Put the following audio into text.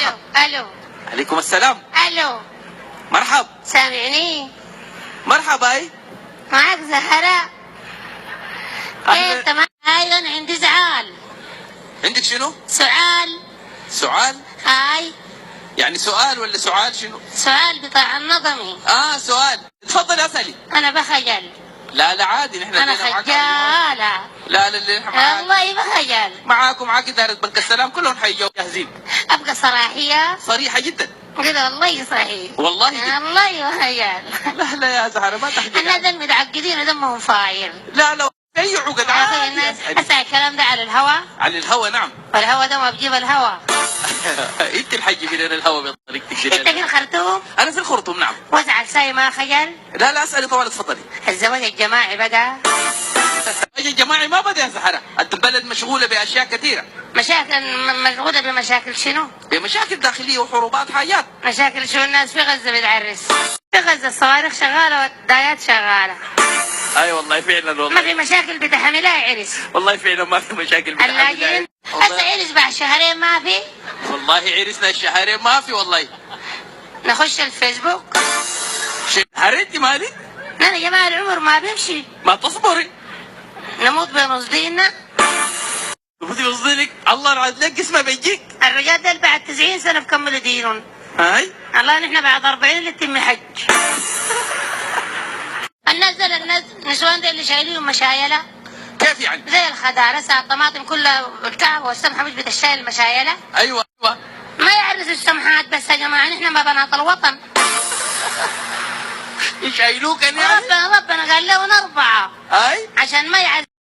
مرحب. الو. عليكم السلام. الو. مرحب. سامعني؟ مرحبا. اي معك زهراء. أهلا. انت معك؟ ايوه انا عندي زعال. عندك شنو؟ سؤال. سؤال؟ هاي يعني سؤال ولا سؤال شنو؟ سؤال بتاع النظمي. سؤال. تفضلي اسالي. انا بخجل. لا لا عادي، نحن انا لينا معاك. خجالة. لا لا اللي نحن معاك. والله بخجل. معاك إدارة بنك السلام كلهم حيجوا جاهزين. ابقى صراحية صريحة جدا. كده والله صحيح. والله جدا. والله بخجل. لا لا يا زهرة ما تحكي. الناس المتعقدين دمهم فاير. لا لا اي عقد يا اخي عادي. الناس اسمع الكلام ده على الهوا. على الهوا نعم. والهوا ده ما بجيب الهوا. انت الحجي من الهوا بطريقتك. انت في الخرطوم. انا في الخرطوم نعم. وازعل ساي ما خجل. لا لا اسالي طوال تفضلي. الزواج الجماعي بدا. الزواج الجماعي ما بدا يا زهرة، انت بلد مشغولة باشياء كثيرة. مشاكل مشغولة بمشاكل شنو؟ بمشاكل داخلية وحروبات حاجات. مشاكل شو الناس في غزة بتعرس. في غزة الصواريخ شغالة والدايات شغالة. اي والله فعلا والله. ما في مشاكل بتحملها عرس. والله فعلا ما في مشاكل اللاجئين هسه عرس بعد شهرين ما في. والله عرسنا الشهرين ما في والله. نخش الفيسبوك. شهرين مالي. لا يا جماعة العمر ما بيمشي. ما تصبري. نموت بين وصدينا. بدي يوصلك الله رعد لك اسمه بيجيك. الرجال دول بعد 90 سنة بكملوا دينهم. هاي الله نحن بعد 40 اللي تتم حج. الناس نسوان دول اللي شايلين مشايلة. كيف يعني؟ زي الخضار هسه الطماطم كلها الكعب والسمحة مش بتشايل المشايلة. ايوه ايوه. ما يعرسوا السمحات بس يا جماعة نحن ما بنات الوطن. يشايلوك يعني؟ ربنا قال لنا 4 هاي عشان ما يعرس